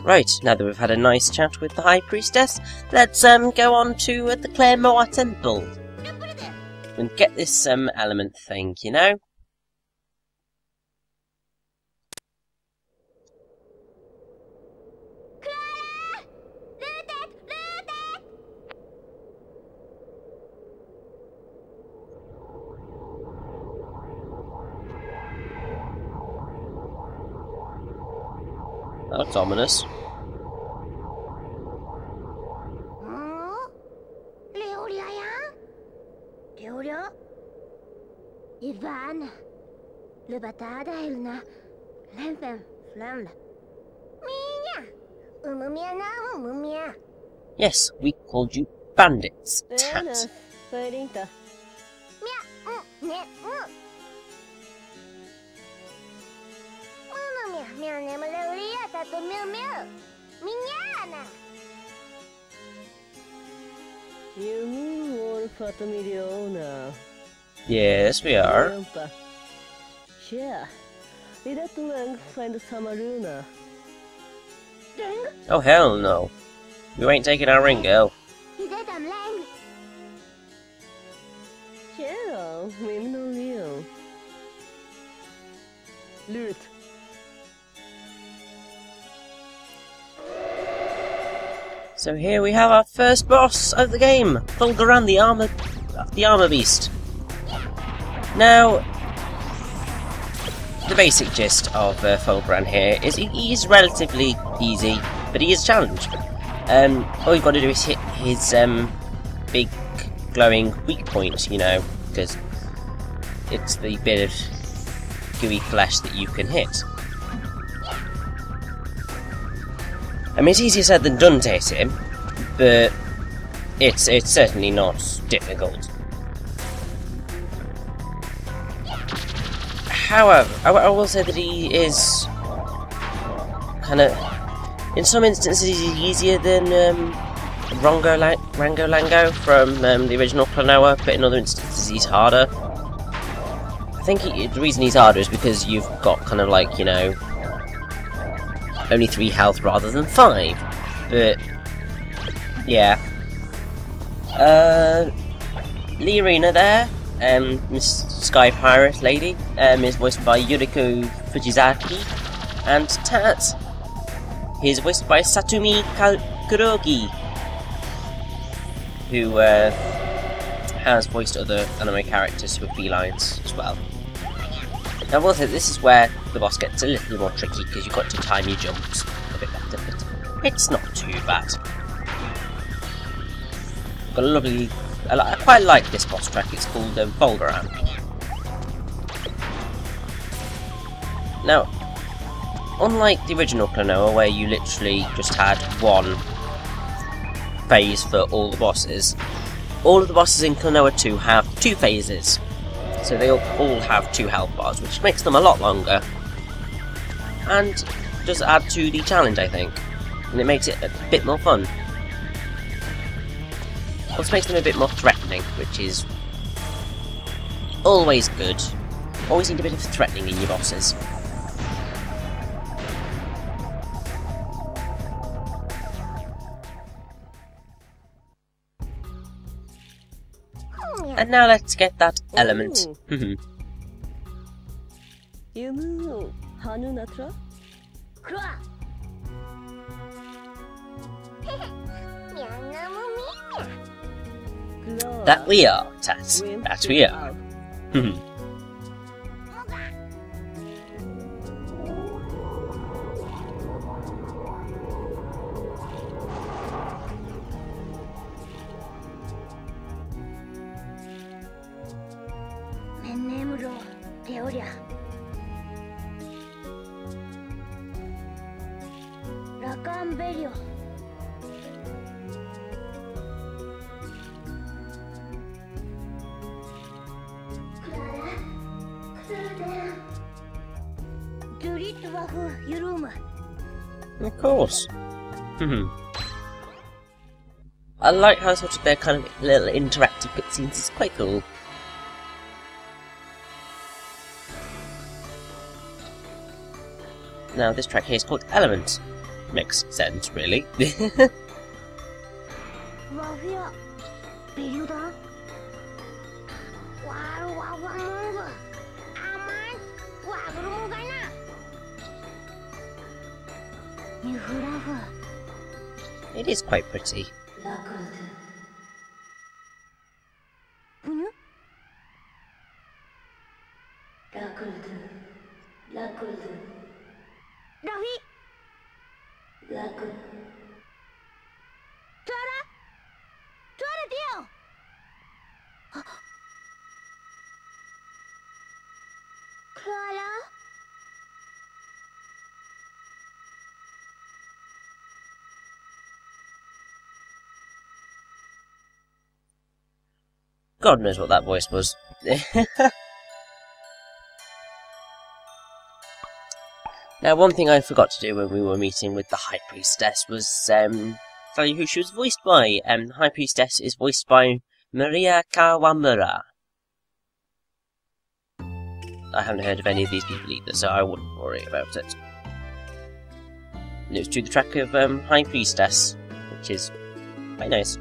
Right, now that we've had a nice chat with the High Priestess, let's go on to the Klonoa Temple and get this element thing, you know? That looks ominous. Yes, we called you bandits, Tat. Yes, we are. Oh hell no. You ain't taking our ring, girl. So here we have our first boss of the game, Folgaran, the armor beast. Now, the basic gist of Folgaran here is he is relatively easy, but he is a challenge. All you've got to do is hit his big glowing weak point, you know, because it's the bit of gooey flesh that you can hit. I mean, it's easier said than done to hit him, but it's certainly not difficult. However, I will say that he is kind of, in some instances, he's easier than Rango Lango from the original Klonoa, but in other instances he's harder. I think the reason he's harder is because you've got kind of like, you know, only 3 health rather than 5, but yeah. Liarina there, Miss Sky Pirate Lady, is voiced by Yuriko Fujizaki, and Tat is voiced by Satumi Kurogi, who has voiced other anime characters who are felines as well. Now, I will say this is where the boss gets a little more tricky because you've got to time your jumps a bit better, but it's not too bad. Got a lovely. I quite like this boss track. It's called Folgaran. Now, unlike the original Klonoa, where you literally just had one phase for all the bosses, all of the bosses in Klonoa 2 have 2 phases. So they all have 2 health bars, which makes them a lot longer, and does add to the challenge, I think, and it makes it a bit more fun. Also makes them a bit more threatening, which is always good. Always need a bit of threatening in your bosses. And now let's get that element. That we are, Tat. That we are. Of course. I like how sort of they're kind of little interactive cutscenes. It's quite cool. Now this track here is called Element. makes sense, really. It is quite pretty. God knows what that voice was. Now, one thing I forgot to do when we were meeting with the High Priestess was tell you who she was voiced by. The High Priestess is voiced by Mira-Mira. I haven't heard of any of these people either, so I wouldn't worry about it. And it was to the track of High Priestess, which is quite nice.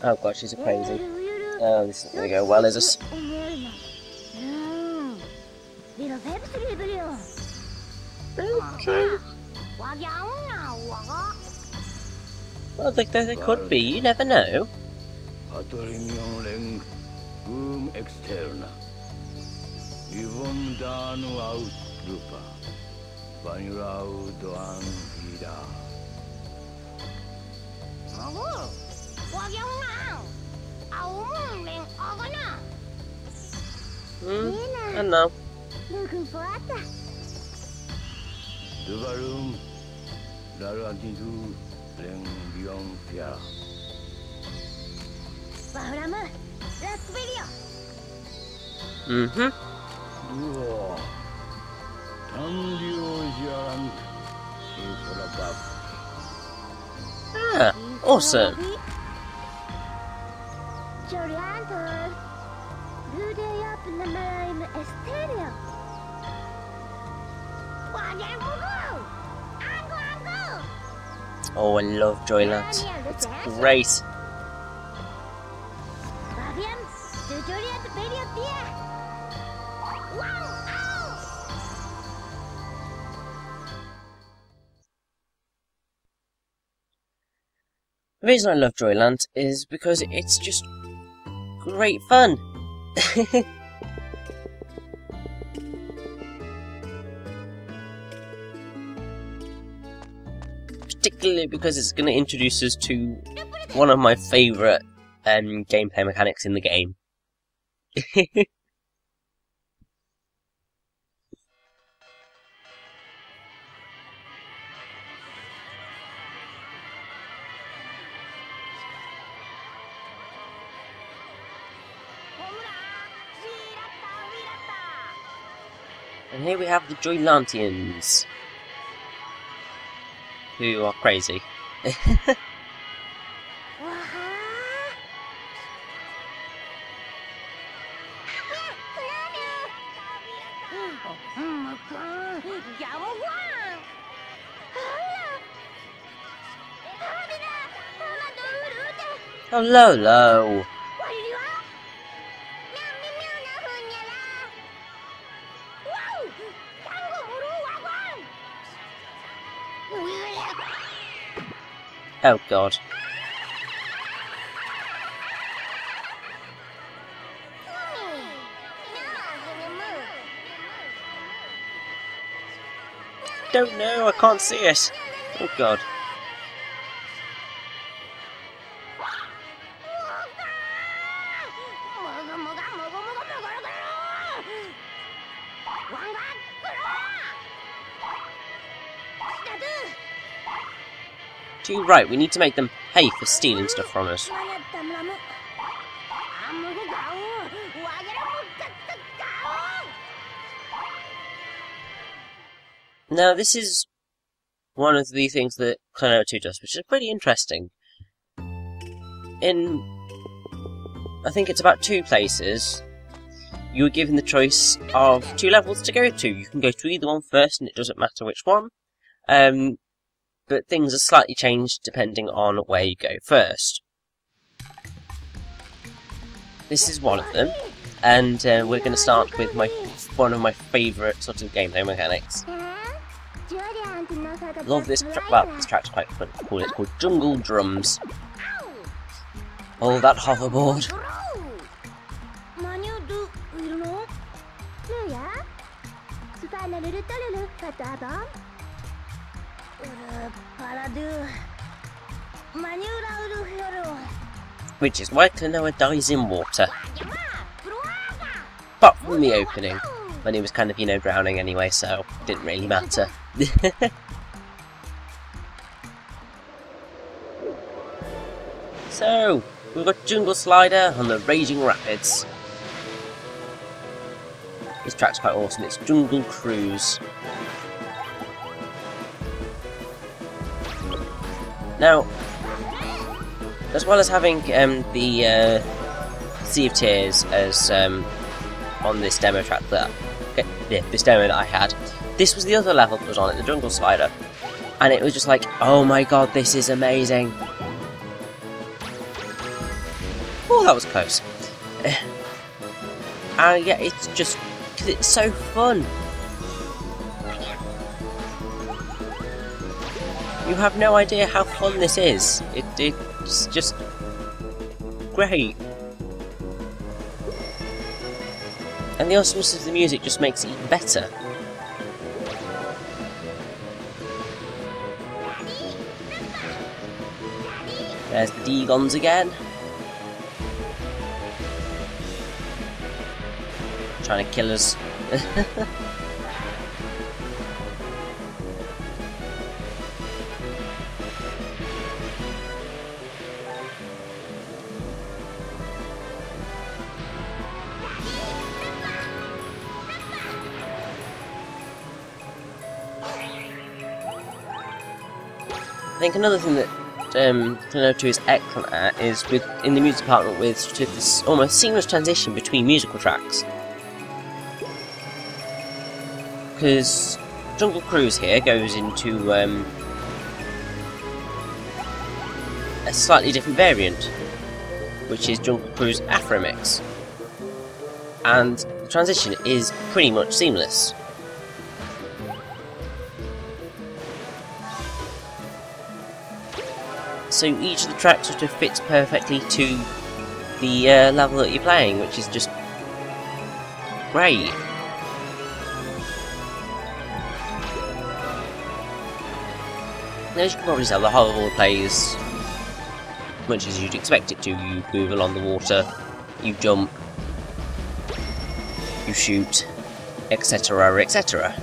Oh god, she's a crazy. Oh, this isn't going to go well, is it? Okay. Well, they could be, you never know. I don't know. Mm-hmm. Ah, awesome. Oh, I love Joyride. It's great. The reason I love Joyride is because it's just great fun. Particularly because it's going to introduce us to one of my favourite gameplay mechanics in the game. And here we have the Joylantians, who are crazy. Oh, Lolo! Oh god. Don't know, I can't see it. Oh god. Too right, we need to make them pay for stealing stuff from us. Now, this is one of the things that Klonoa 2 does, which is pretty interesting. In, I think it's about 2 places, you were given the choice of 2 levels to go to. You can go to either one first, and it doesn't matter which one. But things are slightly changed depending on where you go first. This is one of them, and we're going to start with one of my favourite sort of gameplay mechanics. Love this track. Well, this track's quite fun. It's called Jungle Drums. Oh, that hoverboard. Which is why Klonoa dies in water. Apart from the opening, when he was kind of, drowning anyway, so it didn't really matter. So, we've got Jungle Slider on the Raging Rapids. This track's quite awesome, it's Jungle Cruise. Now, as well as having the Sea of Tears as on this demo track this demo that I had, this was the other level that was on it, the Jungle Slider, and it was just like, oh my god, this is amazing. Oh, that was close. And yeah, it's just because it's so fun. You have no idea how fun this is. It's just great. And the awesomeness of the music just makes it even better. There's the Degons again. Trying to kill us. I think another thing that Klonoa 2 is excellent at is in the music department with sort of this almost seamless transition between musical tracks. Because Jungle Cruise here goes into a slightly different variant, which is Jungle Cruise Afro Mix, and the transition is pretty much seamless. So each of the tracks sort of fits perfectly to the level that you're playing, which is just great. As you can probably tell, the hoverboard plays much as you'd expect it to. You move along the water, you jump, you shoot, etc, etc.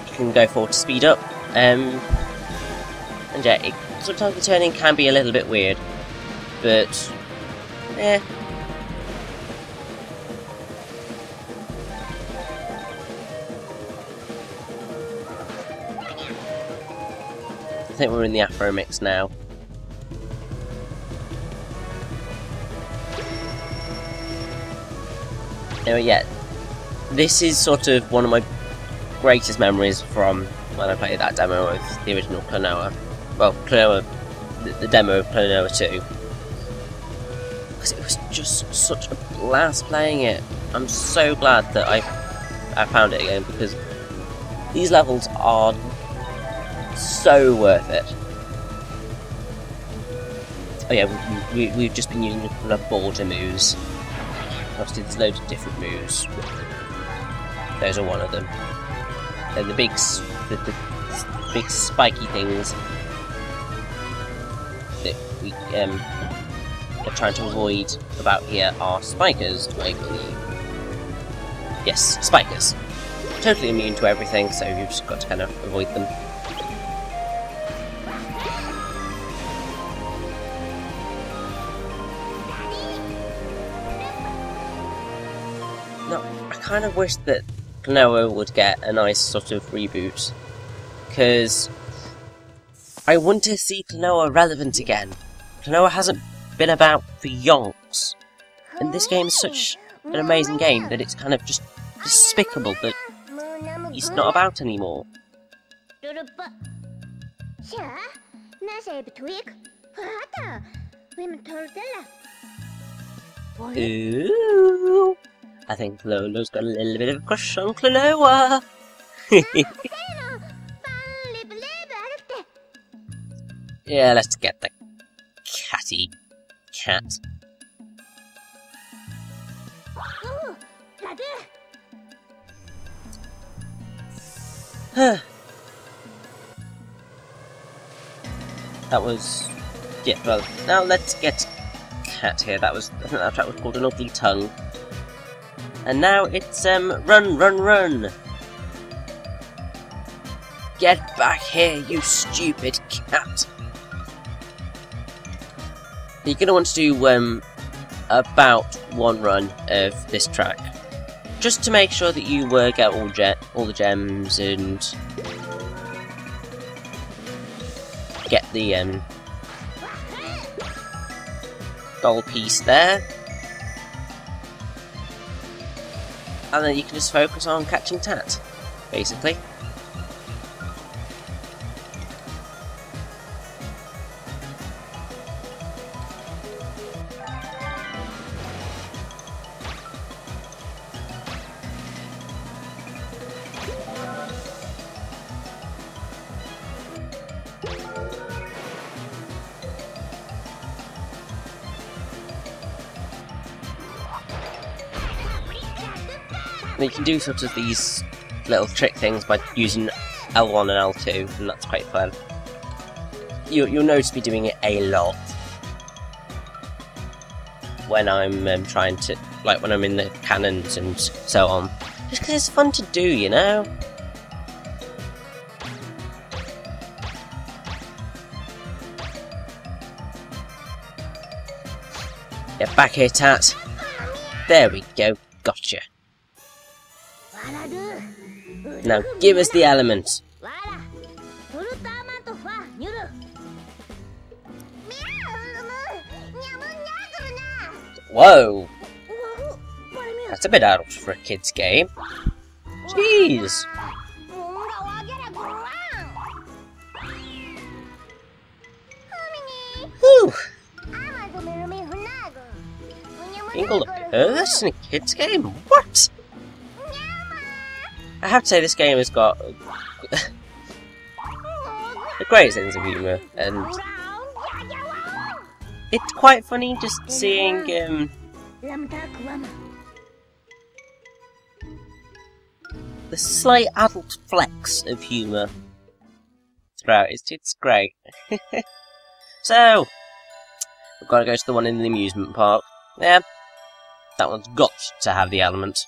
You can go forward to speed up, and yeah, sometimes the turning can be a little bit weird, but eh. I think we're in the Afro Mix now. Anyway, yeah, this is sort of one of my greatest memories from when I played that demo of the original Klonoa. Well, Klonoa, the demo of Klonoa 2. Because it was just such a blast playing it. I'm so glad that I found it again, because these levels are so worth it. Oh yeah, we've just been using a couple of border moves. Obviously there's loads of different moves. Those are one of them. Then the big spiky things that we are trying to avoid about here are spikers, I believe. Yes, spikers. Totally immune to everything, so you've just got to kind of avoid them. No, I kind of wish that Klonoa would get a nice sort of reboot, because I want to see Klonoa relevant again. Klonoa hasn't been about for yonks, and this game is such an amazing game that it's kind of just despicable that he's not about anymore. Ooh, I think Lolo's got a little bit of a crush on Klonoa. Yeah, let's get the catty cat. That was... yeah, well, now let's get cat here. That was... I think that track was called An Ugly Tongue. And now it's, run, run, run! Get back here, you stupid cat! You're gonna want to do, about one run of this track. Just to make sure that you, get all the gems and... get the, gold piece there. And then you can just focus on catching Tat, basically. And you can do sort of these little trick things by using L1 and L2, and that's quite fun. You'll notice me doing it a lot when I'm trying to, like when I'm in the cannons and so on. Just because it's fun to do, you know? Get back here, Tat. There we go, gotcha. Now give us the element. Whoa! That's a bit adult for a kid's game. Jeez! Whew! Being called a person in a kid's game? What? I have to say this game has got the great sense of humour, and it's quite funny just seeing the slight adult flex of humour throughout. It's great. So, we've got to go to the one in the amusement park. Yeah, that one's got to have the element.